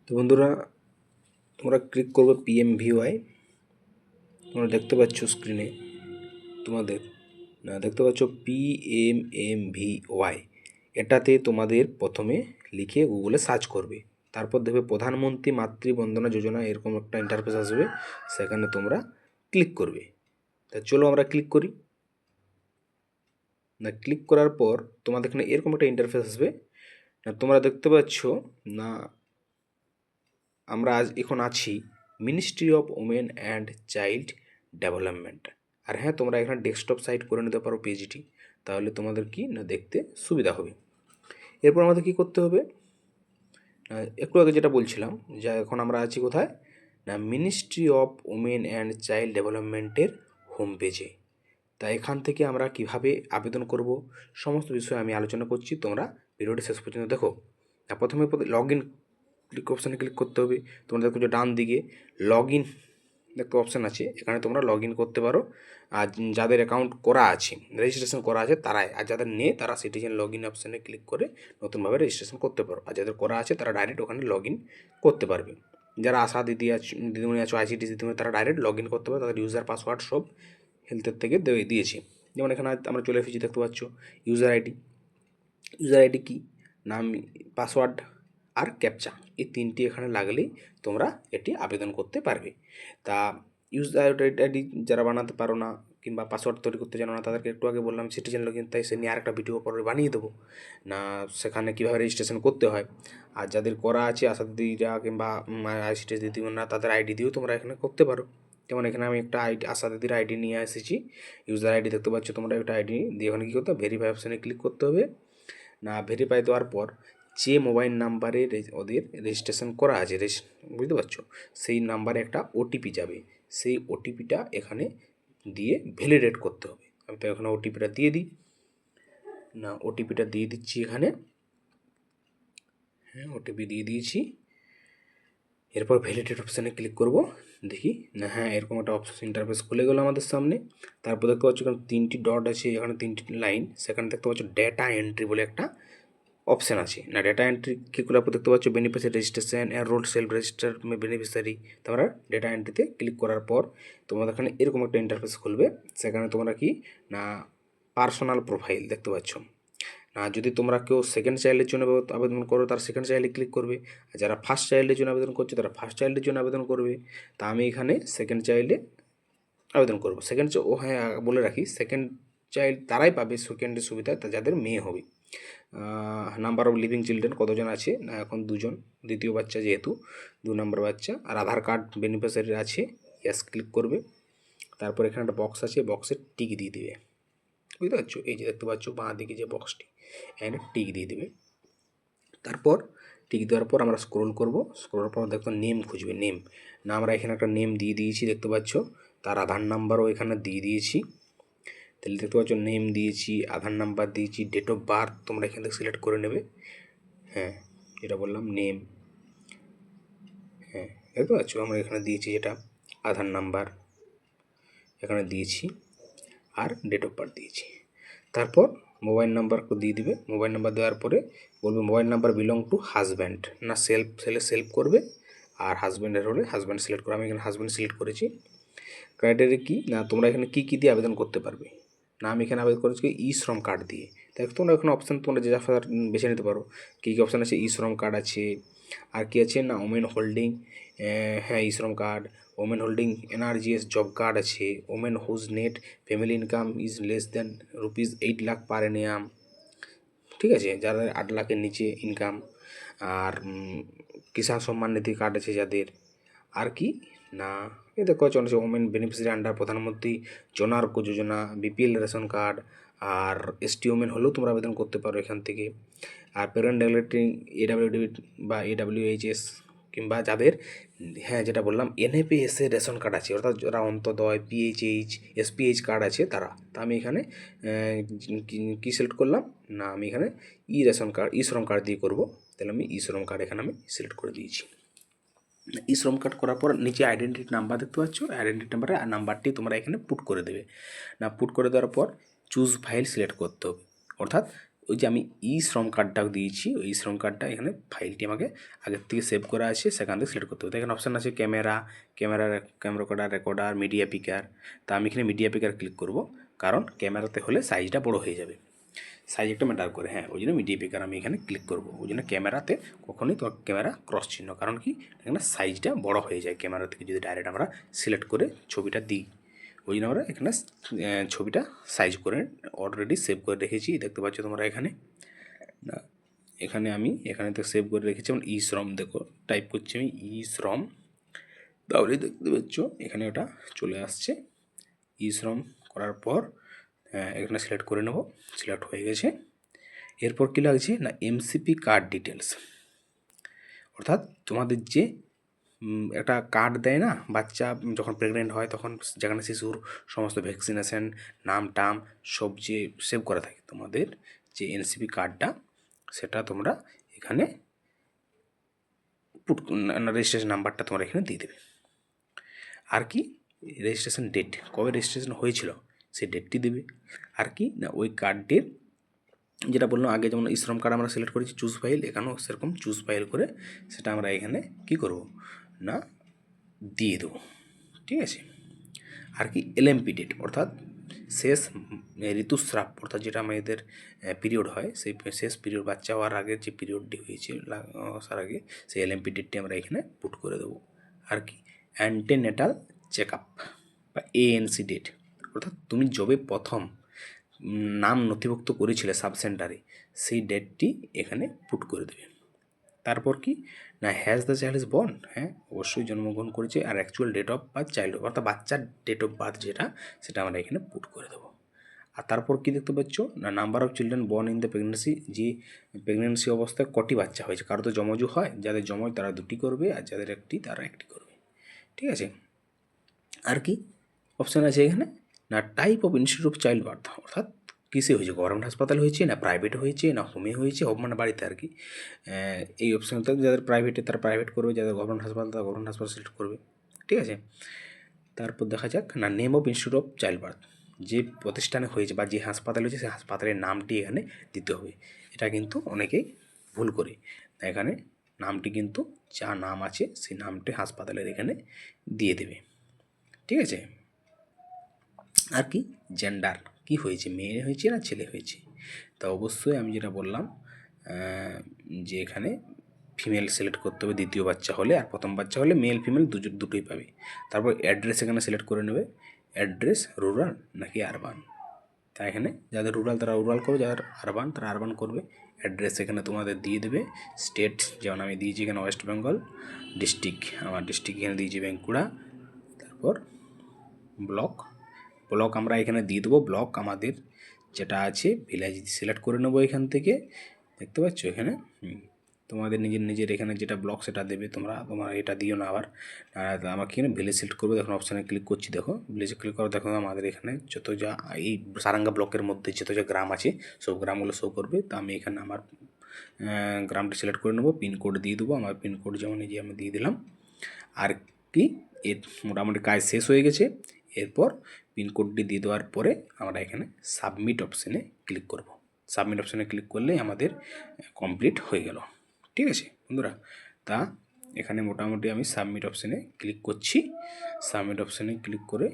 তো বন্ধুরা, তোমরা ক্লিক করবে PMVY। তোমরা দেখতে পাচ্ছ স্ক্রিনে তোমাদের দেখতে পাচ্ছ PMMVY। এটাতে তোমাদের প্রথমে লিখে গুগলে সার্চ করবে, তারপর দেখবে প্রধানমন্ত্রী মাতৃ বন্দনা যোজনা, এরকম একটা ইন্টারফেস আসবে, সেখানে তোমরা ক্লিক করবে। তা চলো আমরা ক্লিক করি। ক্লিক করার পর তোমাদের এখানে এরকম একটা ইন্টারফেস আসবে। তোমরা দেখতে পাচ্ছ না, আমরা এখন আছি ministry of women and child development. আর হ্যাঁ, তোমরা এখানে ডেস্কটপ সাইট করে নিতে পারো পেজটি, তাহলে তোমাদের কি না দেখতে সুবিধা হবে। এরপর আমাদের কি করতে হবে, একটু আগে যেটা বলছিলাম, যা এখন আমরা আছি কোথায় না, ministry of women and child ডেভেলপমেন্টের হোম পেজে। তা এখান থেকে আমরা কিভাবে আবেদন করব সমস্ত বিষয়ে আমি আলোচনা করছি, তোমরা ভিডিওটি শেষ পর্যন্ত দেখো। প্রথমে লগ ইন অপশানে ক্লিক করতে হবে। তোমরা দেখো যে ডান দিকে লগ ইন দেখতে অপশান আছে, এখানে তোমরা লগ ইন করতে পারো। আর যাদের অ্যাকাউন্ট করা আছে, রেজিস্ট্রেশন করা আছে তারাই, আর যাদের নেই তারা সিটিজেন লগ ইন অপশানে ক্লিক করে নতুনভাবে রেজিস্ট্রেশন করতে পারো। আর যাদের করা আছে তারা ডাইরেক্ট ওখানে লগ ইন করতে পারবে। যারা আশা দিদিমণি আছো, ICT দিদিমণি, তারা ডাইরেক্ট লগ ইন করতে পারবে, তাদের ইউজার পাসওয়ার্ড সব হেলথের থেকে দিয়েছি। যেমন এখানে আমরা চলে এসেছি, দেখতে পাচ্ছ ইউজার আইডি কি, নাম, পাসওয়ার্ড আর ক্যাপচা, এই তিনটি এখানে লাগলেই তোমরা এটি আবেদন করতে পারবে। তা ইউজার আইডি যারা বানাতে পারো না কিংবা পাসওয়ার্ড তৈরি করতে জানো না, তাদেরকে একটু আগে বললাম সিটিজেন লগ ইন, তাই সে নিয়ে আরেকটা ভিডিও পরে বানিয়ে দেবো না, সেখানে কীভাবে রেজিস্ট্রেশন করতে হয়। আর যাদের করা আছে আশা দিদিরা কিংবা ICT দিদিমণিরা, তাদের আইডি দিয়েও তোমরা এখানে করতে পারো। যেমন এখানে আমি একটা আশা দিদির আইডি নিয়ে এসেছি, ইউজার আইডি দেখতে পাচ্ছ তোমরা, একটা আইডি দিয়ে ওখানে কী করতে হবে, ভেরিফাই অপশানে ক্লিক করতে হবে। না ভেরিফাই দেওয়ার পর যে মোবাইল নাম্বারে ওদের রেজিস্ট্রেশন করা আছে, বুঝতে পারছো, সেই নাম্বারে একটা OTP যাবে, সেই OTPটা এখানে দিয়ে ভ্যালিডেট করতে হবে। আমি তো এখানে OTPটা দিয়ে দিই, না OTPটা দিয়ে দিচ্ছি এখানে, হ্যাঁ OTP দিয়ে দিয়েছি। এরপর ভ্যালিডেট অপশানে ক্লিক করব, দেখি না হ্যাঁ এরকম একটা অপশন ইন্টারফেস খুলে গেলো আমাদের সামনে। তারপর দেখতে পাচ্ছ এখানে 3টি ডট আছে, এখানে 3টি লাইন, সেখানে দেখতে পাচ্ছ ডেটা এন্ট্রি বলে একটা অপশান আছে। না ডেটা এন্ট্রি কি করলে আপনি দেখতে পাচ্ছ beneficiary registration, enroll self register beneficiary. তোমরা ডেটা এন্ট্রিতে ক্লিক করার পর তোমাদের এখানে এরকম একটা ইন্টারফেস খুলবে, সেখানে তোমরা কি না পার্সোনাল প্রোফাইল দেখতে পাচ্ছ। না যদি তোমরা কেউ সেকেন্ড চাইল্ডের জন্য আবেদন করো, তার সেকেন্ড চাইল্ডে ক্লিক করবে। আর যারা ফার্স্ট চাইল্ডের জন্য আবেদন করছে তারা ফার্স্ট চাইল্ডের জন্য আবেদন করবে। তা আমি এখানে সেকেন্ড চাইল্ডে আবেদন করবো। হ্যাঁ বলে রাখি, সেকেন্ড চাইল্ড তারাই পাবে সেকেন্ডের সুবিধা যাদের মেয়ে হবে। নাম্বার অফ লিভিং চিলড্রেন কতজন আছে, না এখন 2জন, দ্বিতীয় বাচ্চা যেহেতু 2 নম্বর বাচ্চা। আর আধার কার্ড বেনিফিশিয়ারি আছে, ইয়েস ক্লিক করবে। তারপর এখানে একটা বক্স আছে, বক্সে টিক দিয়ে দেবে, বুঝতে পারছো, এই যে দেখতে পাচ্ছ বাঁ দিকে যে বক্সটি, এখানে টিক দিয়ে দেবে। তারপর টিক দেওয়ার পর আমরা স্ক্রোল করব, স্ক্রোল পর দেখো নেম খুঁজবে, নেম না আমরা এখানে একটা নেম দিয়ে দিয়েছি দেখতে পাচ্ছ, তার আধার নাম্বারও এখানে দিয়ে দিয়েছি। তাহলে দেখতে পাচ্ছ নেম দিয়েছি, আধার নাম্বার দিয়েছি, ডেট অফ বার্থ তোমরা এখান থেকে সিলেক্ট করে নেবে। হ্যাঁ যেটা বললাম নেম, হ্যাঁ দেখতে পাচ্ছ আমরা এখানে দিয়েছি যেটা আধার নাম্বার এখানে দিয়েছি, আর ডেট অফ বার্থ দিয়েছি। তারপর মোবাইল নাম্বার দিয়ে দিবে। মোবাইল নাম্বার দেওয়ার পরে বলবে mobile number belong to husband, না সেলফ করবে, আর হাজব্যান্ডের হলে হাজব্যান্ড সিলেক্ট করে, আমি এখানে হাজব্যান্ড সিলেক্ট করেছি। ক্রাইটেরিয়া কি না তোমরা এখানে কী দিয়ে আবেদন করতে পারবে, না আমি এখানে আবেদন করেছি শ্রম কার্ড দিয়ে। তাই তোমরা এখানে অপশান তোমরা যে বেছে নিতে পারো। কী অপশান আছে, শ্রম কার্ড আছে, আর কি আছে না ওমেন হোল্ডিং, হ্যাঁ শ্রম card, women holding NRGS job card আছে, women whose net family income is less than ₹8 lakh per annum, ঠিক আছে, যাদের 8 লাখের নিচে ইনকাম। আর কিষাণ সম্মান নিধি কার্ড আছে যাদের। আর কি না এই দেখো চলেছে ওমেন বেনিফিশিয়ারি আন্ডার প্রধানমন্ত্রী জন আরোগ্য যোজনা, BPL রেশন কার্ড। আর ST ওমেন হলেও তোমরা আবেদন করতে পারো এখান থেকে। আর প্যারেন্ট ডেভেলপিং AWD বা AWHS, কিংবা যাদের হ্যাঁ যেটা বললাম NAPS এর রেশন কার্ড আছে, অর্থাৎ যারা অন্তোদয়, PHH, SPH কার্ড আছে তারা। তা আমি এখানে কী সিলেক্ট করলাম, না আমি এখানে রেশন কার্ড শ্রম কার্ড দিয়ে করবো। তাহলে আমি শ্রম কার্ড এখানে আমি সিলেক্ট করে দিয়েছি। শ্রম কার্ড করার পর নিচে আইডেন্টিটি নাম্বার দেখতে পাচ্ছ, আইডেন্টিটি নাম্বারটি তোমরা এখানে পুট করে দেবে। না পুট করে দেওয়ার পর চুজ ফাইল সিলেক্ট করতে হবে, অর্থাৎ ওই যে আমি ই শ্রম কার্ডটা দিয়েছি, ওই শ্রম কার্ডটা এখানে ফাইলটি আমাকে আগের থেকে সেভ করা আছে, সেখান থেকে সিলেক্ট করতে হবে। এখানে অপশান আছে ক্যামেরা রেকর্ডার, মিডিয়া পিকার। তা আমি এখানে মিডিয়া পিকার ক্লিক করব, কারণ ক্যামেরাতে হলে সাইজটা বড় হয়ে যাবে, সাইজ একটা ম্যাটার করে। হ্যাঁ, ওই জন্য মিডিয়া পিকার আমি এখানে ক্লিক করব। ওই জন্য ক্যামেরাতে কখনোই তোমার ক্যামেরা ক্রস চিহ্ন, কারণ কি এখানে সাইজটা বড় হয়ে যায় ক্যামেরা থেকে যদি ডাইরেক্ট আমরা সিলেক্ট করে ছবিটা দিই। ওই জন্য আমরা এখানে ছবিটা সাইজ করে অলরেডি সেভ করে রেখেছি, দেখতে পাচ্ছ তোমরা এখানে। না, এখানে তো সেভ করে রেখেছি। যেমন ই শ্রম, দেখো টাইপ করছি আমি ই শ্রম, তাহলে দেখতে পাচ্ছ এখানে ওটা চলে আসছে। ই শ্রম করার পর এখানে সিলেক্ট করে নেব, সিলেক্ট হয়ে গেছে। এরপর কী লাগছে না, এমসিপি কার্ড ডিটেলস, অর্থাৎ তোমাদের যে একটা কার্ড দেয় না বাচ্চা যখন প্রেগনেন্ট হয়, তখন যেখানে শিশুর সমস্ত ভ্যাকসিনেশন, নাম টাম সব যে সেভ করা থাকে, তোমাদের যে এনসিপি কার্ডটা সেটা তোমরা এখানে রেজিস্ট্রেশন নাম্বারটা তোমরা এখানে দিয়ে দেবে। আর কি রেজিস্ট্রেশন ডেট, কবে রেজিস্ট্রেশন হয়েছিল সেই ডেটটি দেবে। আর কি না, ওই কার্ডটির যেটা বললাম আগে, যেমন শ্রম কার্ড আমরা সিলেক্ট করেছি চুজ ফাইল, এখানেও সেরকম চুজ ফাইল করে সেটা আমরা এখানে কী করব না দিয়ে দেবো, ঠিক আছে। আর কি এলএমপি ডেট, অর্থাৎ শেষ ঋতুস্রাব, অর্থাৎ যেটা আমাদের পিরিয়ড হয়, সেই শেষ পিরিয়ড বাচ্চা হওয়ার আগের যে পিরিয়ডটি হয়েছে আসার আগে, সেই এলএমপি ডেটটি আমরা এখানে পুট করে দেবো। আর কি অ্যান্টেনেটাল চেক আপ বা এএনসি ডেট, অর্থাৎ তুমি যবে প্রথম নাম নথিভুক্ত করেছিলে সাব সেন্টারে, সেই ডেটটি এখানে পুট করে দেবে। তারপর কি না, has the child is born, হ্যাঁ অবশ্যই জন্মগ্রহণ করেছে। আর actual date of birth child, অর্থাৎ বাচ্চার ডেট অফ বার্থ যেটা, সেটা আমরা এখানে পুট করে দেবো। আর তারপর কি দেখতে পাচ্ছ না, number of children born in the pregnancy, যে প্রেগনেন্সি অবস্থায় কটি বাচ্চা হয়েছে। কারো তো জমজও হয়, যাদের জমজ তারা দুটি করবে, আর যাদের একটি তারা একটি করবে, ঠিক আছে। আর কি অপশান আছে এখানে না, type of institute of child birth, অর্থাৎ কিসে হয়েছে, গভর্নমেন্ট হাসপাতাল হয়েছে না প্রাইভেট হয়েছে না হোমে হয়েছে, মানে বাড়িতে আর কি। এই অপশানটা যাদের প্রাইভেটে তারা প্রাইভেট করবে, যাদের গভর্নমেন্ট হাসপাতাল তারা গভর্নমেন্ট হাসপাতাল সিলেক্ট করবে, ঠিক আছে। তারপর দেখা যাক না, name of institute of child birth, যে প্রতিষ্ঠানে হয়েছে বা যে হাসপাতাল হয়েছে সেই হাসপাতালের নামটি এখানে দিতে হবে। এটা কিন্তু অনেকেই ভুল করে, এখানে নামটি কিন্তু যা নাম আছে সেই নামটি হাসপাতালের এখানে দিয়ে দেবে, ঠিক আছে। আর কি জেন্ডার, কি হয়েছে, মেয়ে হয়েছে না ছেলে হয়েছে। তা অবশ্যই আমি যেটা বললাম যে এখানে ফিমেল সিলেক্ট করতে হবে দ্বিতীয় বাচ্চা হলে, আর প্রথম বাচ্চা হলে মেল ফিমেল দুটোই পাবে। তারপর অ্যাড্রেস এখানে সিলেক্ট করে নেবে, অ্যাড্রেস রুরাল নাকি আরবান। তা এখানে যাদের রুরাল তারা রুরাল করবে, যাদের আরবান তারা আরবান করবে। অ্যাড্রেস এখানে তোমাদের দিয়ে দেবে। স্টেট যেমন আমি দিয়েছি এখানে ওয়েস্ট বেঙ্গল, ডিস্ট্রিক্ট আমার ডিস্ট্রিক্ট এখানে দিয়েছি বাঁকুড়া। তারপর ব্লক আমরা এখানে দিয়ে দেবো, ব্লক আমাদের যেটা আছে ভিলেজ সিলেক্ট করে নেবো এখান থেকে, দেখতে পাচ্ছ এখানে। তোমাদের নিজের এখানে যেটা ব্লক সেটা দেবে, তোমরা এটা দিও না আবার। আমাকে এখানে ভিলেজ সিলেক্ট করবে, দেখুন অপশানে ক্লিক করছি, দেখো ভিলেজে ক্লিক করো, দেখো আমাদের এখানে যত যা এই সারাঙ্গা ব্লকের মধ্যে যত যা গ্রাম আছে সব গ্রামগুলো শো করবে। তো আমি এখানে আমার গ্রামটি সিলেক্ট করে নেবো, পিনকোড দিয়ে দেবো, আমার পিনকোড যেমন এই যে আমি দিয়ে দিলাম। আর কি এর মোটামুটি কাজ শেষ হয়ে গেছে। এরপর পিনকোডটি দিয়ে দেওয়ার পরে আমরা এখানে সাবমিট অপশানে ক্লিক করব। সাবমিট অপশানে ক্লিক করলেই আমাদের কমপ্লিট হয়ে গেল, ঠিক আছে বন্ধুরা। তা এখানে মোটামুটি আমি সাবমিট অপশানে ক্লিক করছি। সাবমিট অপশানে ক্লিক করে